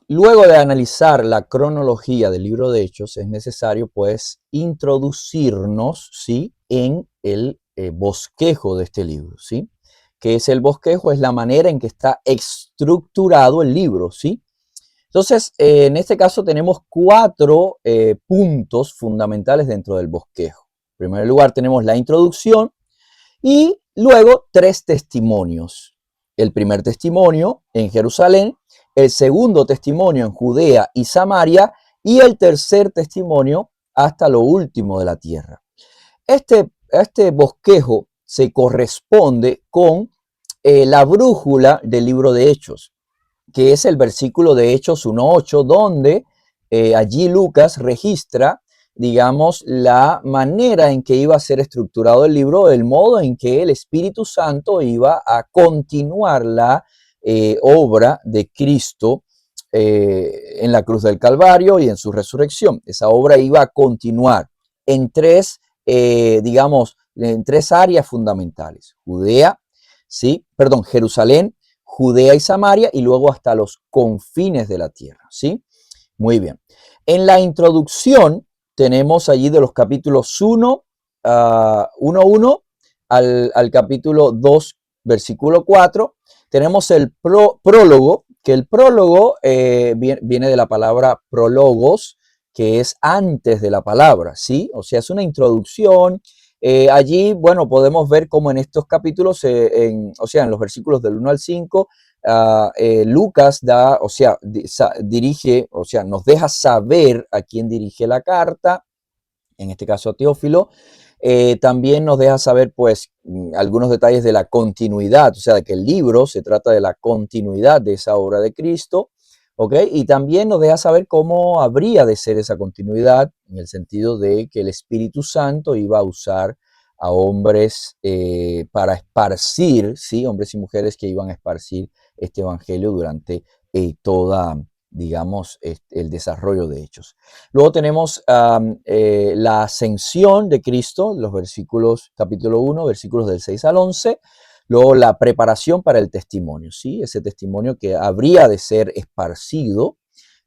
luego de analizar la cronología del libro de Hechos, es necesario pues introducirnos, ¿sí?, en el bosquejo de este libro, ¿sí? ¿Qué es el bosquejo? Es la manera en que está estructurado el libro, ¿sí? Entonces, en este caso tenemos 4 puntos fundamentales dentro del bosquejo. En primer lugar tenemos la introducción y luego 3 testimonios. El primer testimonio en Jerusalén, el segundo testimonio en Judea y Samaria y el tercer testimonio hasta lo último de la tierra. Este bosquejo se corresponde con la brújula del libro de Hechos, que es el versículo de Hechos 1:8, donde allí Lucas registra, digamos, la manera en que iba a ser estructurado el libro, el modo en que el Espíritu Santo iba a continuar la obra de Cristo en la cruz del Calvario y en su resurrección. Esa obra iba a continuar en 3, digamos, en 3 áreas fundamentales: Judea, ¿sí? Perdón, Jerusalén, Judea y Samaria, y luego hasta los confines de la tierra, ¿sí? Muy bien. En la introducción tenemos allí de los capítulos 1:1 al capítulo 2, versículo 4, tenemos el prólogo, que el prólogo viene de la palabra prólogos, que es antes de la palabra, ¿sí? O sea, es una introducción. Allí, bueno, podemos ver cómo en estos capítulos, o sea, en los versículos del 1 al 5, Lucas da, o sea, dirige, o sea, nos deja saber a quién dirige la carta, en este caso a Teófilo. También nos deja saber, pues, algunos detalles de la continuidad, o sea, de que el libro se trata de la continuidad de esa obra de Cristo, ¿ok? Y también nos deja saber cómo habría de ser esa continuidad, en el sentido de que el Espíritu Santo iba a usar a hombres para esparcir, ¿sí? Hombres y mujeres que iban a esparcir este evangelio durante toda, digamos, el desarrollo de Hechos. Luego tenemos la ascensión de Cristo, los versículos, capítulo 1, versículos del 6 al 11. Luego la preparación para el testimonio, ¿sí? Ese testimonio que habría de ser esparcido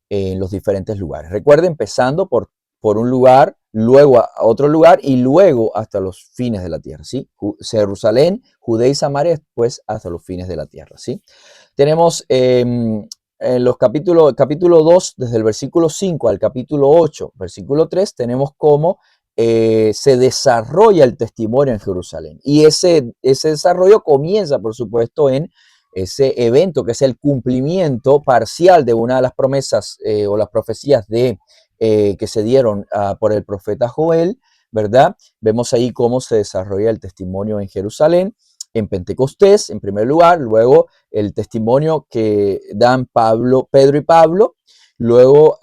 en los diferentes lugares. Recuerden, empezando por un lugar, luego a otro lugar y luego hasta los fines de la tierra, ¿sí? Jerusalén, Judea y Samaria, después hasta los fines de la tierra, ¿sí? Tenemos en los capítulo 2, desde el versículo 5 al capítulo 8, versículo 3, tenemos cómo se desarrolla el testimonio en Jerusalén. Y ese desarrollo comienza, por supuesto, en ese evento que es el cumplimiento parcial de una de las promesas o las profecías que se dieron por el profeta Joel, ¿verdad? Vemos ahí cómo se desarrolla el testimonio en Jerusalén, en Pentecostés, en primer lugar, luego el testimonio que dan Pedro y Pablo, luego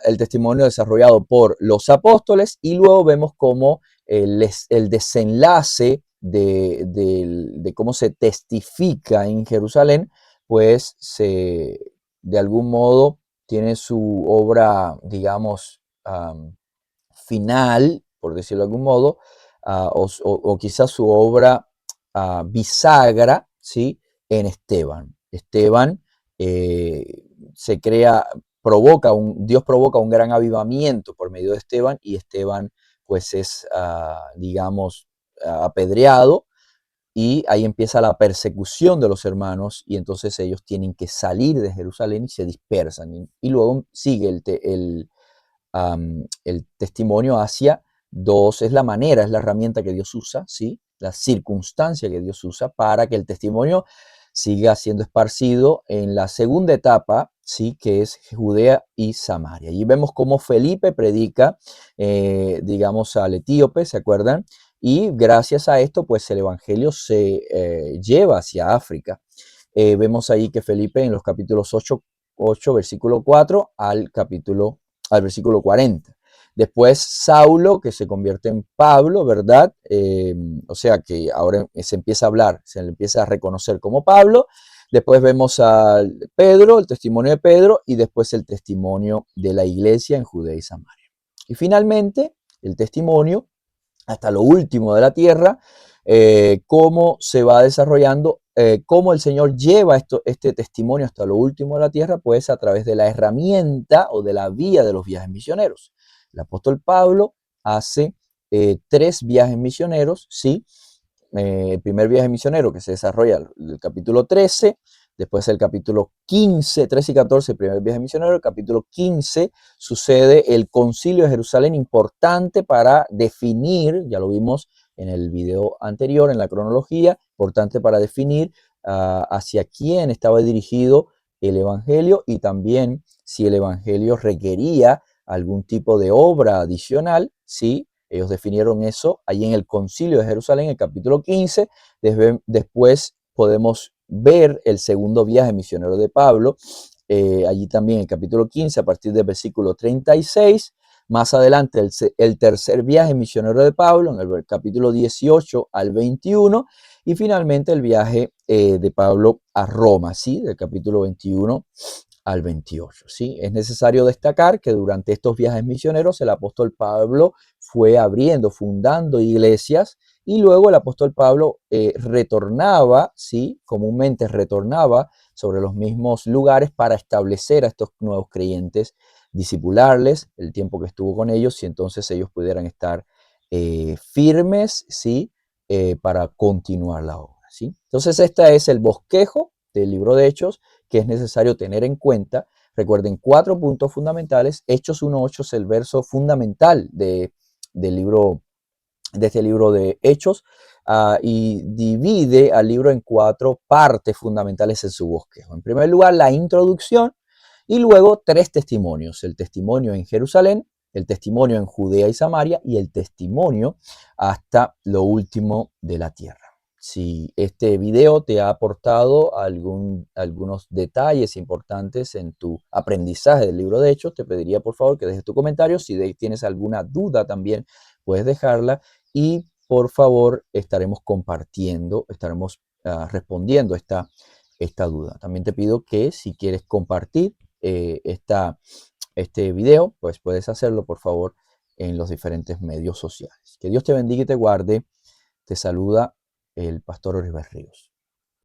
el testimonio desarrollado por los apóstoles, y luego vemos cómo el desenlace de cómo se testifica en Jerusalén, pues de algún modo tiene su obra, digamos, final, por decirlo de algún modo, o quizás su obra bisagra, ¿sí?, en Esteban. Esteban se crea, Dios provoca un gran avivamiento por medio de Esteban, y Esteban pues es, digamos, apedreado, y ahí empieza la persecución de los hermanos, y entonces ellos tienen que salir de Jerusalén y se dispersan, y luego sigue el testimonio hacia dos, es la manera, es la herramienta que Dios usa, ¿sí? La circunstancia que Dios usa para que el testimonio siga siendo esparcido en la segunda etapa, ¿sí?, que es Judea y Samaria. Y vemos cómo Felipe predica, digamos, al etíope, ¿se acuerdan? Y gracias a esto, pues el evangelio se lleva hacia África. Vemos ahí que Felipe en los capítulos 8 versículo 4 al versículo 40. Después Saulo, que se convierte en Pablo, ¿verdad? O sea que ahora se empieza a hablar, se le empieza a reconocer como Pablo. Después vemos a Pedro, el testimonio de Pedro, y después el testimonio de la iglesia en Judea y Samaria. Y finalmente, el testimonio hasta lo último de la tierra, cómo se va desarrollando, cómo el Señor lleva este testimonio hasta lo último de la tierra, pues a través de la herramienta o de la vía de los viajes misioneros. El apóstol Pablo hace 3 viajes misioneros, ¿sí? El primer viaje misionero que se desarrolla el capítulo 13, después el capítulo 15, 13 y 14, el primer viaje misionero, el capítulo 15 sucede el concilio de Jerusalén, importante para definir, ya lo vimos en el video anterior, en la cronología, importante para definir hacia quién estaba dirigido el evangelio y también si el evangelio requería algún tipo de obra adicional, ¿sí? Ellos definieron eso allí en el concilio de Jerusalén, el capítulo 15. Después podemos ver el segundo viaje misionero de Pablo, allí también el capítulo 15, a partir del versículo 36. Más adelante el tercer viaje misionero de Pablo, en el capítulo 18 al 21. Y finalmente el viaje de Pablo a Roma, ¿sí? Del capítulo 21 al 28. ¿Sí? Es necesario destacar que durante estos viajes misioneros el apóstol Pablo fue abriendo, fundando iglesias y luego el apóstol Pablo retornaba, ¿sí? Comúnmente retornaba sobre los mismos lugares para establecer a estos nuevos creyentes, discipularles el tiempo que estuvo con ellos y entonces ellos pudieran estar firmes, ¿sí? Para continuar la obra, ¿sí? Entonces este es el bosquejo del libro de Hechos que es necesario tener en cuenta. Recuerden 4 puntos fundamentales. Hechos 1.8 es el verso fundamental del libro, de este libro de Hechos, y divide al libro en 4 partes fundamentales en su bosquejo. En primer lugar, la introducción y luego 3 testimonios. El testimonio en Jerusalén, el testimonio en Judea y Samaria y el testimonio hasta lo último de la tierra. Si este video te ha aportado algunos detalles importantes en tu aprendizaje del libro de Hechos, te pediría por favor que dejes tu comentario. Si tienes alguna duda también puedes dejarla y por favor estaremos compartiendo, estaremos respondiendo esta duda. También te pido que si quieres compartir este video, pues puedes hacerlo por favor en los diferentes medios sociales. Que Dios te bendiga y te guarde. Te saluda el pastor Oliver Ríos.